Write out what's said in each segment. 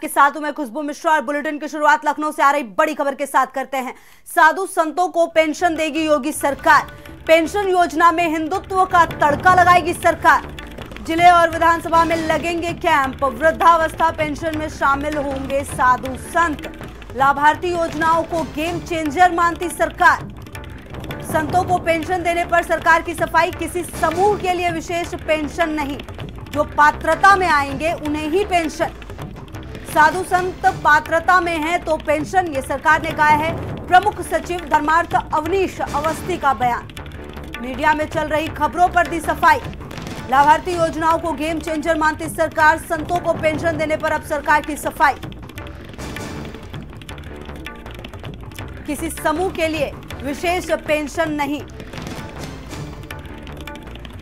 आपके साथ हूं मैं खुशबू मिश्रा और बुलेटिन की शुरुआत लखनऊ से आ रही बड़ी खबर के साथ करते हैं। साधु संतों को पेंशन देगी योगी सरकार। पेंशन योजना में हिंदुत्व का तड़का लगाएगी सरकार। जिले और विधानसभा में लगेंगे कैंप। वृद्धावस्था पेंशन में शामिल होंगे साधु संत। लाभार्थी योजनाओं को गेम चेंजर मानती सरकार। संतों को पेंशन देने पर सरकार की सफाई। किसी समूह के लिए विशेष पेंशन नहीं, जो पात्रता में आएंगे उन्हें ही पेंशन। साधु संत पात्रता में हैं तो पेंशन, ये सरकार ने कहा है प्रमुख सचिव धर्मार्थ अवनीश अवस्थी का बयान। मीडिया में चल रही खबरों पर दी सफाई। लाभार्थी योजनाओं को गेम चेंजर मानती सरकार। संतों को पेंशन देने पर अब सरकार की सफाई। किसी समूह के लिए विशेष पेंशन नहीं।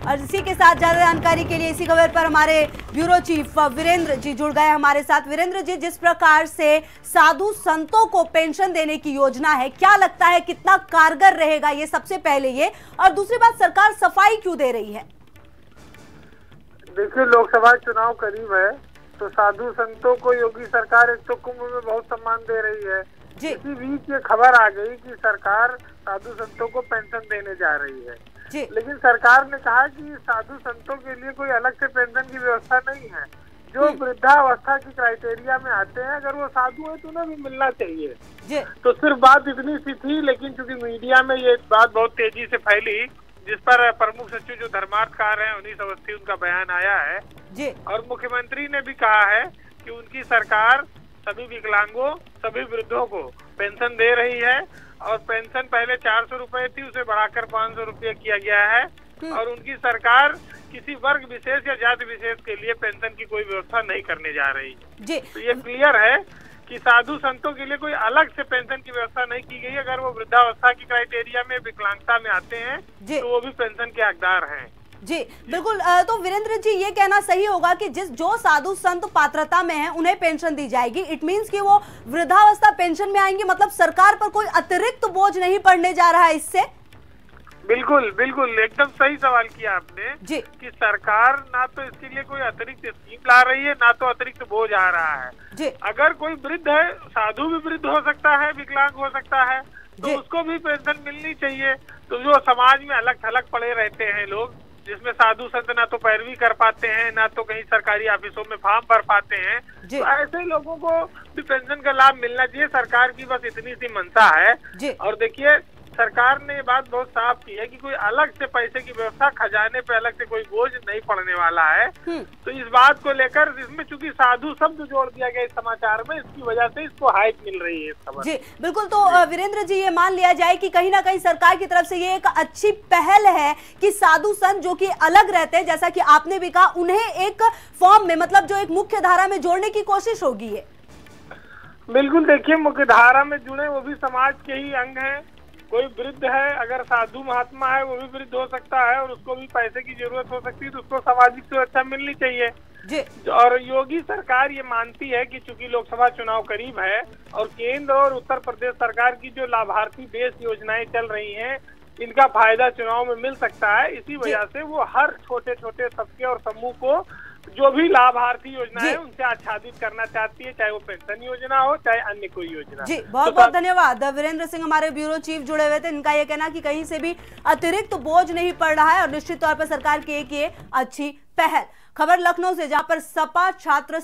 और इसी के साथ ज्यादा जानकारी के लिए इसी खबर पर हमारे ब्यूरो चीफ वीरेंद्र जी जुड़ गए हमारे साथ। वीरेंद्र जी, जिस प्रकार से साधु संतों को पेंशन देने की योजना है, क्या लगता है कितना कारगर रहेगा ये, सबसे पहले ये, और दूसरी बात सरकार सफाई क्यों दे रही है? देखिए, लोकसभा चुनाव करीब है तो साधु संतों को योगी सरकार एक तो कुंभ में बहुत सम्मान दे रही है। इसी बीच ये खबर आ गई कि सरकार साधु संतों को पेंशन देने जा रही है। लेकिन सरकार ने कहा कि साधु संतों के लिए कोई अलग से पेंशन की व्यवस्था नहीं है। जो वृद्धावस्था की क्राइटेरिया में आते हैं, अगर वो साधु है तो उन्हें भी मिलना चाहिए। तो सिर्फ बात इतनी सी थी, लेकिन चूंकि मीडिया में ये बात बहुत तेजी से फैली, जिस पर प्रमुख सचिव जो धर्मार्थ रहे हैं अवनीश अवस्थी, उनका बयान आया है और मुख्यमंत्री ने भी कहा है कि उनकी सरकार सभी विकलांगों, सभी वृद्धों को पेंशन दे रही है। और पेंशन पहले 400 रुपए थी, उसे बढ़ाकर 500 रुपये किया गया है। और उनकी सरकार किसी वर्ग विशेष या जाति विशेष के लिए पेंशन की कोई व्यवस्था नहीं करने जा रही है। तो ये क्लियर है कि साधु संतों के लिए कोई अलग से पेंशन की व्यवस्था नहीं की गई। अगर वो वृद्धावस्था की क्राइटेरिया में, विकलांगता में आते हैं तो वो भी पेंशन के हकदार हैं। जी बिल्कुल। तो वीरेंद्र जी, ये कहना सही होगा कि जो साधु संत पात्रता में हैं उन्हें पेंशन दी जाएगी। इट मींस कि वो वृद्धावस्था पेंशन में आएंगे, मतलब सरकार पर कोई अतिरिक्त बोझ नहीं पड़ने जा रहा है इससे? बिल्कुल बिल्कुल, एकदम सही सवाल किया आपने जी। कि सरकार ना तो इसके लिए कोई अतिरिक्त स्कीम ला रही है, ना तो अतिरिक्त बोझ आ रहा है जी। अगर कोई वृद्ध है, साधु भी वृद्ध हो सकता है, विकलांग हो सकता है, तो उसको भी पेंशन मिलनी चाहिए। तो जो समाज में अलग थलग पड़े रहते हैं लोग, जिसमें साधु संत ना तो पैरवी कर पाते हैं, ना तो कहीं सरकारी ऑफिसों में फॉर्म भर पाते हैं, तो ऐसे लोगों को भी पेंशन का लाभ मिलना चाहिए। सरकार की बस इतनी सी मंशा है। और देखिए, सरकार ने ये बात बहुत साफ की है कि कोई अलग से पैसे की व्यवस्था, खजाने पे अलग से कोई बोझ नहीं पड़ने वाला है। तो इस बात को लेकर, इसमें चूंकि साधु शब्द जोड़ दिया गया इस समाचार में, इसकी वजह से इसको हाइप मिल रही है इस खबर। जी बिल्कुल। तो वीरेंद्र जी, ये मान लिया जाए कि कहीं ना कहीं सरकार की तरफ से ये एक अच्छी पहल है कि साधु संत जो कि अलग रहते हैं, जैसा कि आपने भी कहा, उन्हें एक फॉर्म में, मतलब जो एक मुख्य धारा में जोड़ने की कोशिश होगी है। बिल्कुल। देखिए, मुख्य धारा में जुड़े वो भी समाज के ही अंग है। कोई वृद्ध है, अगर साधु महात्मा है, वो भी वृद्ध हो सकता है और उसको भी पैसे की जरूरत हो सकती है, तो उसको सामाजिक सुरक्षा मिलनी चाहिए जी। और योगी सरकार ये मानती है कि चूंकि लोकसभा चुनाव करीब है और केंद्र और उत्तर प्रदेश सरकार की जो लाभार्थी बेस योजनाएं चल रही हैं, इनका फायदा चुनाव में मिल सकता है। इसी वजह से वो हर छोटे छोटे तबके और समूह को जो भी लाभार्थी योजना है उनसे आच्छादित करना चाहती है, चाहे वो पेंशन योजना हो, चाहे अन्य कोई योजना। जी बहुत बहुत धन्यवाद। वीरेंद्र सिंह हमारे ब्यूरो चीफ जुड़े हुए थे। इनका ये कहना कि कहीं से भी अतिरिक्त बोझ नहीं पड़ रहा है और निश्चित तौर पर सरकार की एक ये अच्छी पहल। खबर लखनऊ से, जहां पर सपा छात्र